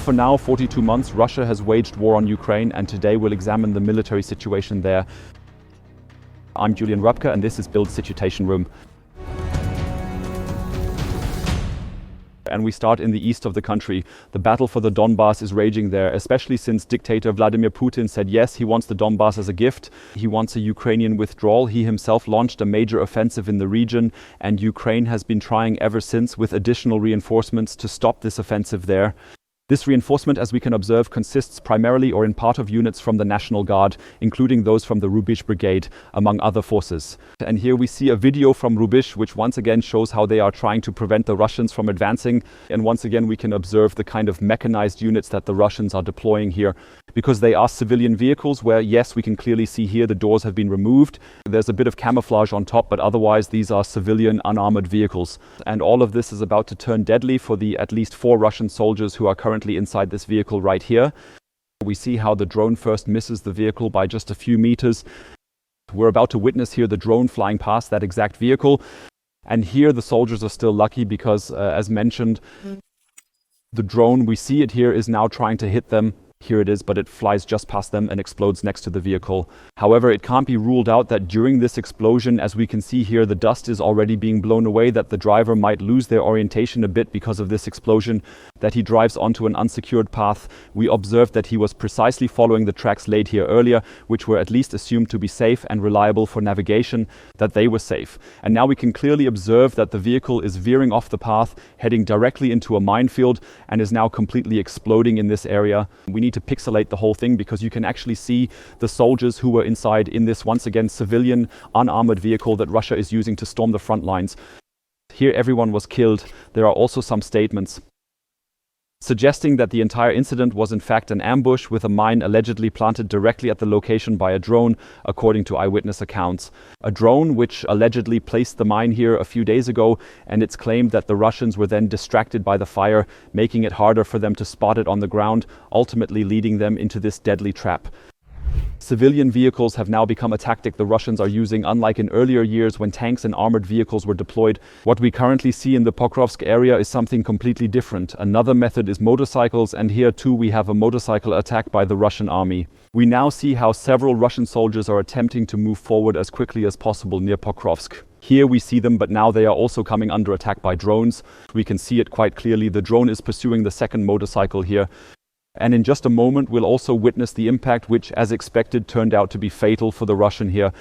For now, 42 months, Russia has waged war on Ukraine, and today we'll examine the military situation there. I'm Julian Rupke, and this is BILD Situation Room. And we start in the east of the country. The battle for the Donbas is raging there, especially since dictator Vladimir Putin said yes, he wants the Donbas as a gift. He wants a Ukrainian withdrawal. He himself launched a major offensive in the region, and Ukraine has been trying ever since with additional reinforcements to stop this offensive there. This reinforcement, as we can observe, consists primarily or in part of units from the National Guard, including those from the Rubysh Brigade, among other forces. And here we see a video from Rubysh, which once again shows how they are trying to prevent the Russians from advancing. And once again, we can observe the kind of mechanized units that the Russians are deploying here, because they are civilian vehicles where, yes, we can clearly see here the doors have been removed. There's a bit of camouflage on top, but otherwise these are civilian unarmored vehicles. And all of this is about to turn deadly for the at least 4 Russian soldiers who are currently inside this vehicle right here. We see how the drone first misses the vehicle by just a few meters. We're about to witness here the drone flying past that exact vehicle. And here the soldiers are still lucky because, as mentioned, the drone, we see it here, is now trying to hit them. Here it is, but it flies just past them and explodes next to the vehicle. However, it can't be ruled out that during this explosion, as we can see here, the dust is already being blown away, that the driver might lose their orientation a bit because of this explosion, that he drives onto an unsecured path. We observed that he was precisely following the tracks laid here earlier, which were at least assumed to be safe and reliable for navigation, that they were safe. And now we can clearly observe that the vehicle is veering off the path, heading directly into a minefield, and is now completely exploding in this area. We need to pixelate the whole thing because you can actually see the soldiers who were inside in this, once again, civilian unarmored vehicle that Russia is using to storm the front lines. Here everyone was killed. There are also some statements suggesting that the entire incident was in fact an ambush with a mine allegedly planted directly at the location by a drone, according to eyewitness accounts. A drone which allegedly placed the mine here a few days ago, and it's claimed that the Russians were then distracted by the fire, making it harder for them to spot it on the ground, ultimately leading them into this deadly trap. Civilian vehicles have now become a tactic the Russians are using, unlike in earlier years when tanks and armored vehicles were deployed. What we currently see in the Pokrovsk area is something completely different. Another method is motorcycles, and here too we have a motorcycle attack by the Russian army. We now see how several Russian soldiers are attempting to move forward as quickly as possible near Pokrovsk. Here we see them, but now they are also coming under attack by drones. We can see it quite clearly. The drone is pursuing the second motorcycle here. And in just a moment, we'll also witness the impact, which, as expected, turned out to be fatal for the Russian here.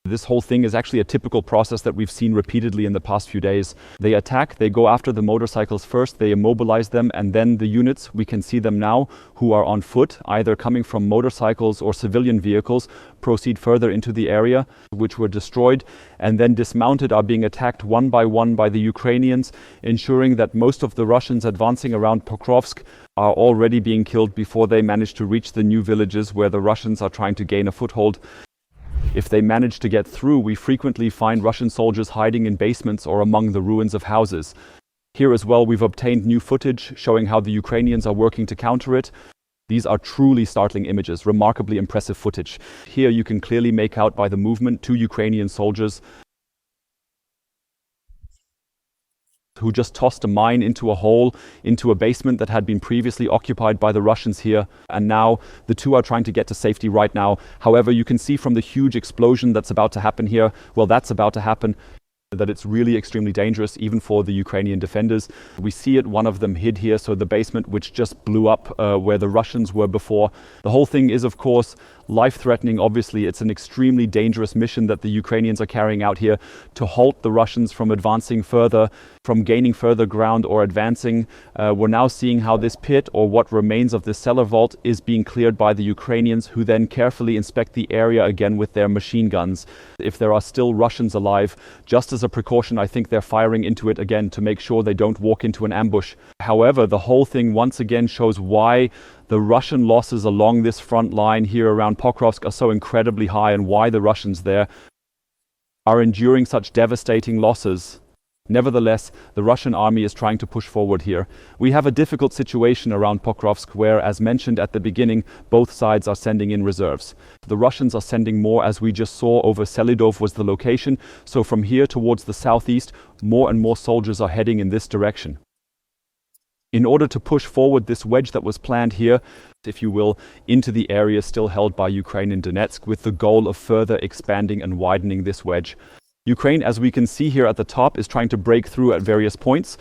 This whole thing is actually a typical process that we've seen repeatedly in the past few days. They attack, they go after the motorcycles first, they immobilize them, and then the units, we can see them now, who are on foot, either coming from motorcycles or civilian vehicles, proceed further into the area, which were destroyed, and then dismounted, are being attacked one by the Ukrainians, ensuring that most of the Russians advancing around Pokrovsk are already being killed before they manage to reach the new villages where the Russians are trying to gain a foothold. If they manage to get through, we frequently find Russian soldiers hiding in basements or among the ruins of houses. Here as well, we've obtained new footage showing how the Ukrainians are working to counter it. These are truly startling images, remarkably impressive footage. Here you can clearly make out by the movement 2 Ukrainian soldiers who just tossed a mine into a hole, into a basement that had been previously occupied by the Russians here. And now the 2 are trying to get to safety right now. However, you can see from the huge explosion that's about to happen here, that it's really extremely dangerous, even for the Ukrainian defenders. We see it, one of them hid here, so the basement which just blew up where the Russians were before. The whole thing is, of course, life-threatening. Obviously, it's an extremely dangerous mission that the Ukrainians are carrying out here to halt the Russians from advancing further, from gaining further ground or advancing. We're now seeing how this pit, or what remains of this cellar vault, is being cleared by the Ukrainians, who then carefully inspect the area again with their machine guns. If there are still Russians alive, just as a precaution, I think they're firing into it again to make sure they don't walk into an ambush. However, the whole thing once again shows why the Russian losses along this front line here around Pokrovsk are so incredibly high, and why the Russians there are enduring such devastating losses. Nevertheless, the Russian army is trying to push forward here. We have a difficult situation around Pokrovsk where, as mentioned at the beginning, both sides are sending in reserves. The Russians are sending more, as we just saw over Selidov was the location, so from here towards the southeast, more and more soldiers are heading in this direction. in order to push forward this wedge that was planned here, if you will, into the area still held by Ukraine in Donetsk, with the goal of further expanding and widening this wedge. Ukraine, as we can see here at the top, is trying to break through at various points.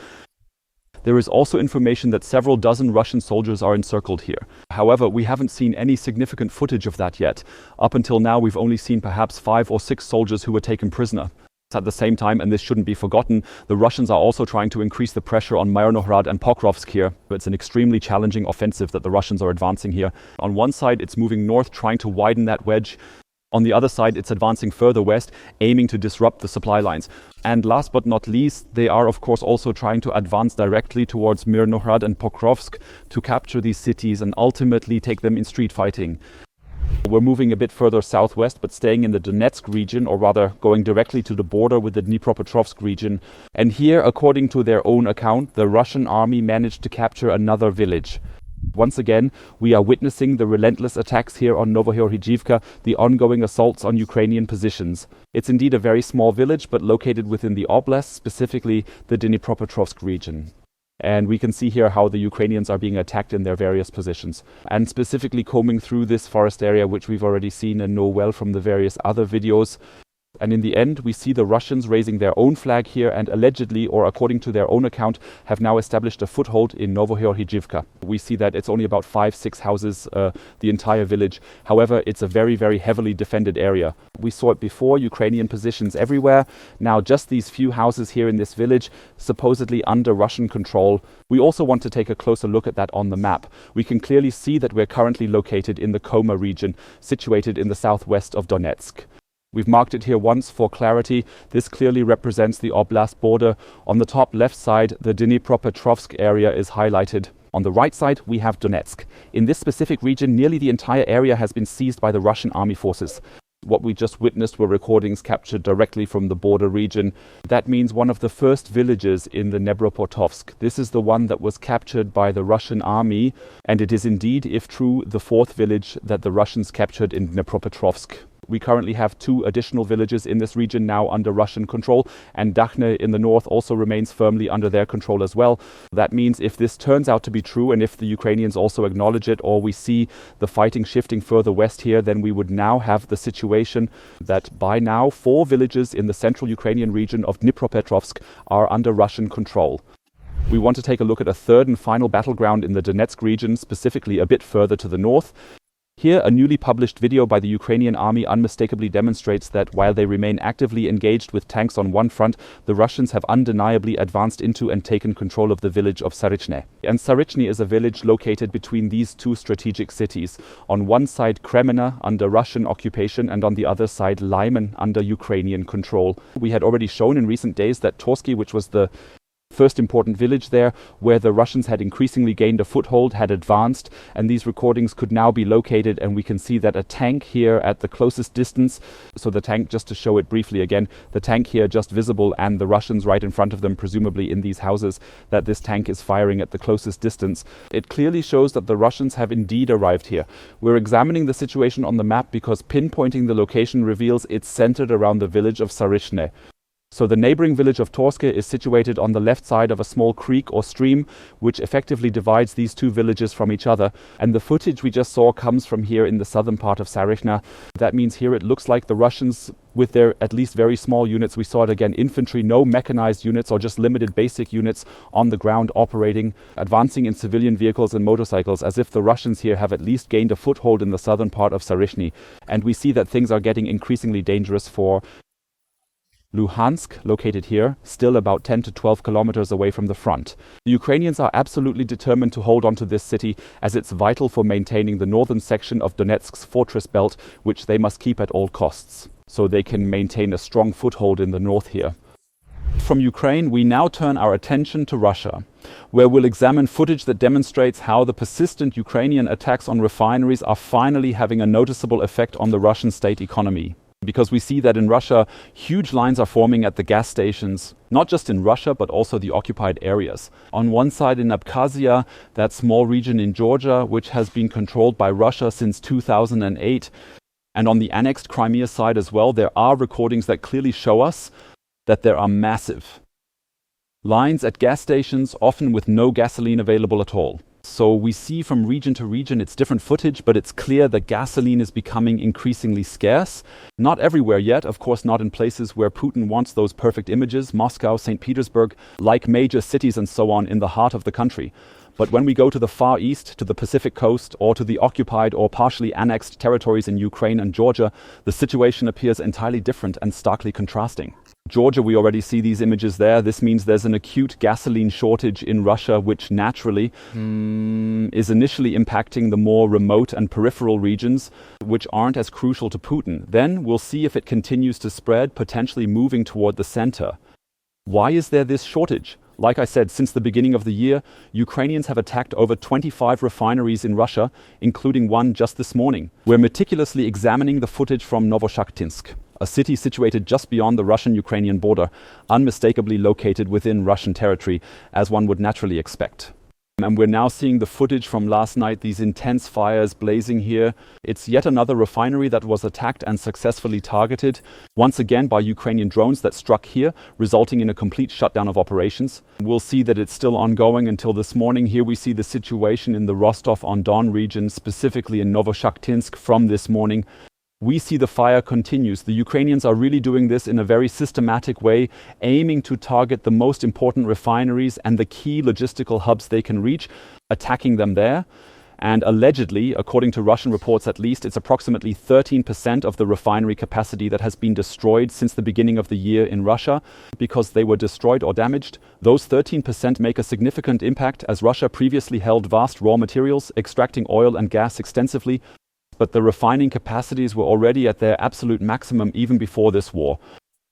There is also information that several dozen Russian soldiers are encircled here. However, we haven't seen any significant footage of that yet. Up until now, we've only seen perhaps 5 or 6 soldiers who were taken prisoner. At the same time, and this shouldn't be forgotten, the Russians are also trying to increase the pressure on Myrnohrad and Pokrovsk here. It's an extremely challenging offensive that the Russians are advancing here. On one side, it's moving north, trying to widen that wedge. On the other side, it's advancing further west, aiming to disrupt the supply lines. And last but not least, they are of course also trying to advance directly towards Myrnohrad and Pokrovsk to capture these cities and ultimately take them in street fighting. We're moving a bit further southwest, but staying in the Donetsk region, or rather going directly to the border with the Dnipropetrovsk region. And here, according to their own account, the Russian army managed to capture another village. Once again, we are witnessing the relentless attacks here on Zaporizhzhia, the ongoing assaults on Ukrainian positions. It's indeed a very small village, but located within the oblast, specifically the Dnipropetrovsk region. And we can see here how the Ukrainians are being attacked in their various positions. And specifically combing through this forest area, which we've already seen and know well from the various other videos. And in the end, we see the Russians raising their own flag here and allegedly, or according to their own account, have now established a foothold in Zaporizhzhia. We see that it's only about 5-6 houses, the entire village. However, it's a very, very heavily defended area. We saw it before, Ukrainian positions everywhere. Now just these few houses here in this village, supposedly under Russian control. We also want to take a closer look at that on the map. We can clearly see that we're currently located in the Koma region, situated in the southwest of Donetsk. We've marked it here once for clarity. This clearly represents the oblast border. On the top left side, the Dnipropetrovsk area is highlighted. On the right side, we have Donetsk. In this specific region, nearly the entire area has been seized by the Russian army forces. What we just witnessed were recordings captured directly from the border region. That means one of the first villages in the Dnipropetrovsk. This is the one that was captured by the Russian army, and it is indeed, if true, the 4th village that the Russians captured in Dnipropetrovsk. We currently have 2 additional villages in this region now under Russian control, and Zarichne in the north also remains firmly under their control as well. That means if this turns out to be true, and if the Ukrainians also acknowledge it, or we see the fighting shifting further west here, then we would now have the situation that by now 4 villages in the central Ukrainian region of Dnipropetrovsk are under Russian control. We want to take a look at a third and final battleground in the Donetsk region, specifically a bit further to the north. Here, a newly published video by the Ukrainian army unmistakably demonstrates that while they remain actively engaged with tanks on one front, the Russians have undeniably advanced into and taken control of the village of Zarichne. And Zarichne is a village located between these 2 strategic cities. On one side, Kremenna under Russian occupation, and on the other side, Lyman under Ukrainian control. We had already shown in recent days that Torsky, which was the first important village there, where the Russians had increasingly gained a foothold, had advanced, and these recordings could now be located, and we can see that a tank here at the closest distance, so the tank, just to show it briefly again, the tank here just visible, and the Russians right in front of them, presumably in these houses, that this tank is firing at the closest distance. It clearly shows that the Russians have indeed arrived here. We're examining the situation on the map because pinpointing the location reveals it's centered around the village of Zarichne. So the neighboring village of Torske is situated on the left side of a small creek or stream, which effectively divides these 2 villages from each other. And the footage we just saw comes from here in the southern part of Zarichne. That means here it looks like the Russians, with their at least very small units, we saw it again, infantry, no mechanized units or just limited basic units on the ground operating, advancing in civilian vehicles and motorcycles, as if the Russians here have at least gained a foothold in the southern part of Zarichne. And we see that things are getting increasingly dangerous for Luhansk, located here, still about 10 to 12 kilometers away from the front. The Ukrainians are absolutely determined to hold on to this city, as it's vital for maintaining the northern section of Donetsk's fortress belt, which they must keep at all costs, so they can maintain a strong foothold in the north here. From Ukraine, we now turn our attention to Russia, where we'll examine footage that demonstrates how the persistent Ukrainian attacks on refineries are finally having a noticeable effect on the Russian state economy. Because we see that in Russia, huge lines are forming at the gas stations, not just in Russia, but also the occupied areas. On one side in Abkhazia, that small region in Georgia, which has been controlled by Russia since 2008, and on the annexed Crimea side as well, there are recordings that clearly show us that there are massive Lines at gas stations, often with no gasoline available at all. So we see from region to region it's different footage, but it's clear that gasoline is becoming increasingly scarce. Not everywhere yet, of course not in places where Putin wants those perfect images, Moscow, St. Petersburg, like major cities and so on in the heart of the country. But when we go to the Far East, to the Pacific coast, or to the occupied or partially annexed territories in Ukraine and Georgia, the situation appears entirely different and starkly contrasting. Georgia, we already see these images there. This means there's an acute gasoline shortage in Russia, which naturally is initially impacting the more remote and peripheral regions, which aren't as crucial to Putin. Then we'll see if it continues to spread, potentially moving toward the center. Why is there this shortage? Like I said, since the beginning of the year, Ukrainians have attacked over 25 refineries in Russia, including one just this morning. We're meticulously examining the footage from Novochakhtinsk, a city situated just beyond the Russian-Ukrainian border, unmistakably located within Russian territory, as one would naturally expect. And we're now seeing the footage from last night, these intense fires blazing here. It's yet another refinery that was attacked and successfully targeted, once again by Ukrainian drones that struck here, resulting in a complete shutdown of operations. We'll see that it's still ongoing until this morning. Here we see the situation in the Rostov-on-Don region, specifically in Novochakhtinsk from this morning. We see the fire continues. The Ukrainians are really doing this in a very systematic way, aiming to target the most important refineries and the key logistical hubs they can reach, attacking them there. And allegedly, according to Russian reports at least, it's approximately 13% of the refinery capacity that has been destroyed since the beginning of the year in Russia because they were destroyed or damaged. Those 13% make a significant impact as Russia previously held vast raw materials, extracting oil and gas extensively. But the refining capacities were already at their absolute maximum even before this war.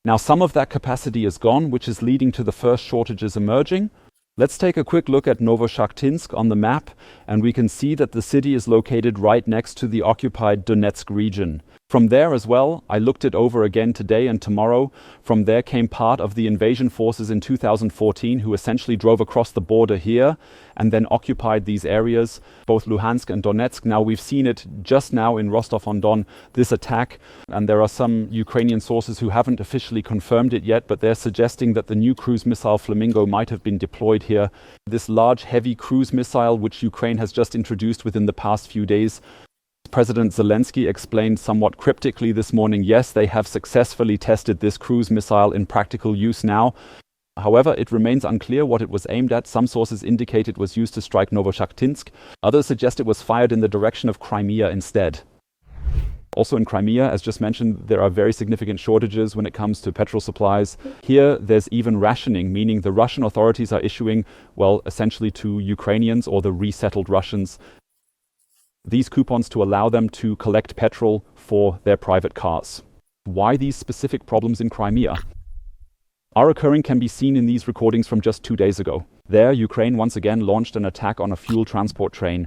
Now some of that capacity is gone, which is leading to the first shortages emerging. Let's take a quick look at Novochakhtinsk on the map, and we can see that the city is located right next to the occupied Donetsk region. From there as well, I looked it over again today and tomorrow. From there came part of the invasion forces in 2014 who essentially drove across the border here and then occupied these areas, both Luhansk and Donetsk. Now we've seen it just now in Rostov-on-Don, this attack, and there are some Ukrainian sources who haven't officially confirmed it yet, but they're suggesting that the new cruise missile Flamingo might have been deployed here. This large heavy cruise missile, which Ukraine has just introduced within the past few days. President Zelensky explained somewhat cryptically this morning, yes, they have successfully tested this cruise missile in practical use now. However, it remains unclear what it was aimed at. Some sources indicate it was used to strike Novochakhtinsk. Others suggest it was fired in the direction of Crimea instead. Also in Crimea, as just mentioned, there are very significant shortages when it comes to petrol supplies. Here, there's even rationing, meaning the Russian authorities are issuing, well, essentially to Ukrainians or the resettled Russians, these coupons to allow them to collect petrol for their private cars. Why these specific problems in Crimea are occurring can be seen in these recordings from just 2 days ago. There, Ukraine once again launched an attack on a fuel transport train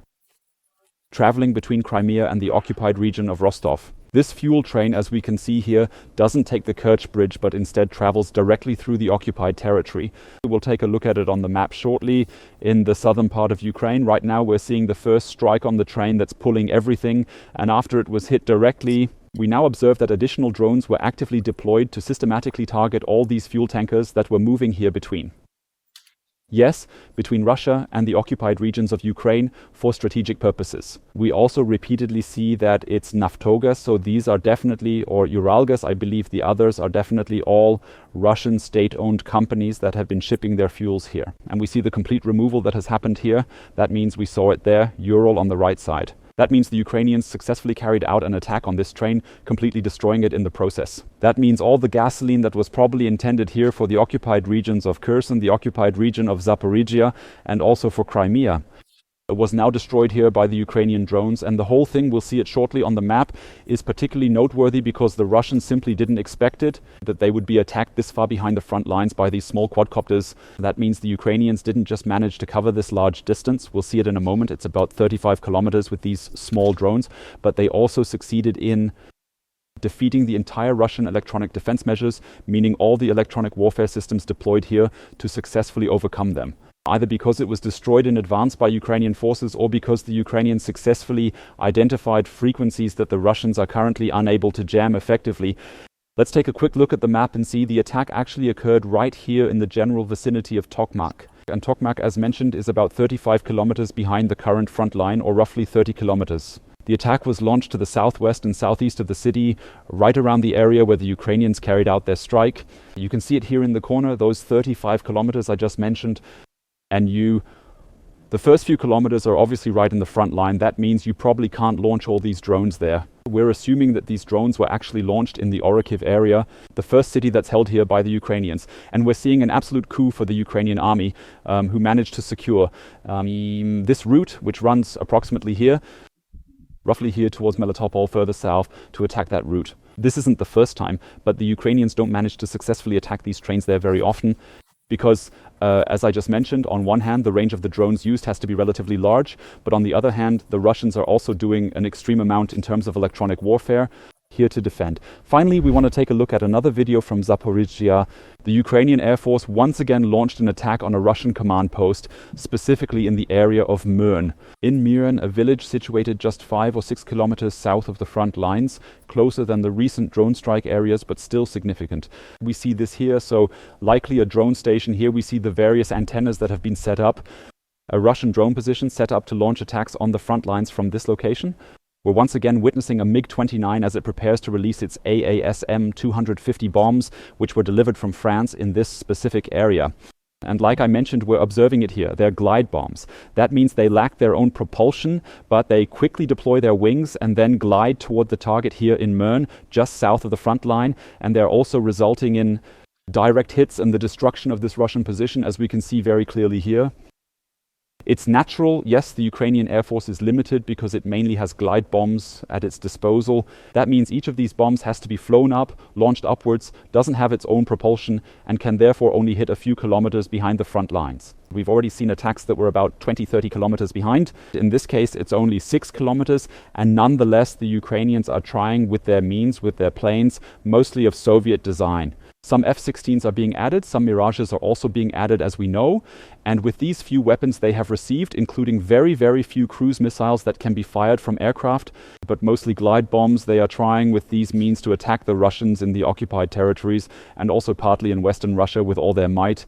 traveling between Crimea and the occupied region of Rostov. This fuel train, as we can see here, doesn't take the Kerch Bridge, but instead travels directly through the occupied territory. We'll take a look at it on the map shortly in the southern part of Ukraine. Right now we're seeing the first strike on the train that's pulling everything, and after it was hit directly, we now observe that additional drones were actively deployed to systematically target all these fuel tankers that were moving here between. Yes, between Russia and the occupied regions of Ukraine for strategic purposes. We also repeatedly see that it's Naftogaz, so these are definitely, or Uralgas, I believe the others are definitely all Russian state-owned companies that have been shipping their fuels here. And we see the complete removal that has happened here. That means we saw it there, Ural on the right side. That means the Ukrainians successfully carried out an attack on this train, completely destroying it in the process. That means all the gasoline that was probably intended here for the occupied regions of Kherson, the occupied region of Zaporizhzhia, and also for Crimea, was now destroyed here by the Ukrainian drones. And the whole thing, we'll see it shortly on the map, is particularly noteworthy because the Russians simply didn't expect it, that they would be attacked this far behind the front lines by these small quadcopters. That means the Ukrainians didn't just manage to cover this large distance. We'll see it in a moment. It's about 35 kilometers with these small drones, but they also succeeded in defeating the entire Russian electronic defense measures, meaning all the electronic warfare systems deployed here to successfully overcome them. Either because it was destroyed in advance by Ukrainian forces or because the Ukrainians successfully identified frequencies that the Russians are currently unable to jam effectively. Let's take a quick look at the map and see the attack actually occurred right here in the general vicinity of Tokmak. And Tokmak, as mentioned, is about 35 kilometers behind the current front line, or roughly 30 kilometers. The attack was launched to the southwest and southeast of the city, right around the area where the Ukrainians carried out their strike. You can see it here in the corner, those 35 kilometers I just mentioned. And the first few kilometers are obviously right in the front line. That means you probably can't launch all these drones there. We're assuming that these drones were actually launched in the Orikhiv area, the first city that's held here by the Ukrainians. And we're seeing an absolute coup for the Ukrainian army, who managed to secure this route, which runs approximately here, roughly here towards Melitopol, further south, to attack that route. This isn't the first time, but the Ukrainians don't manage to successfully attack these trains there very often. Because, as I just mentioned, on one hand, the range of the drones used has to be relatively large, but on the other hand, the Russians are also doing an extreme amount in terms of electronic warfare here to defend. Finally, we want to take a look at another video from Zaporizhzhia. The Ukrainian Air Force once again launched an attack on a Russian command post, specifically in the area of Myrn. In Myrn, a village situated just 5 or 6 kilometers south of the front lines, closer than the recent drone strike areas, but still significant. We see this here, so likely a drone station. Here we see the various antennas that have been set up. A Russian drone position set up to launch attacks on the front lines from this location. We're once again witnessing a MiG-29 as it prepares to release its AASM-250 bombs, which were delivered from France in this specific area. And like I mentioned, we're observing it here. They're glide bombs. That means they lack their own propulsion, but they quickly deploy their wings and then glide toward the target here in Myrn, just south of the front line. And they're also resulting in direct hits and the destruction of this Russian position, as we can see very clearly here. It's natural, yes, the Ukrainian Air Force is limited because it mainly has glide bombs at its disposal. That means each of these bombs has to be flown up, launched upwards, doesn't have its own propulsion, and can therefore only hit a few kilometers behind the front lines. We've already seen attacks that were about 20-30 kilometers behind. In this case, it's only 6 kilometers, and nonetheless, the Ukrainians are trying with their means, with their planes, mostly of Soviet design. Some F-16s are being added, some Mirages are also being added, as we know. And with these few weapons they have received, including very, very few cruise missiles that can be fired from aircraft, but mostly glide bombs, they are trying with these means to attack the Russians in the occupied territories and also partly in Western Russia with all their might.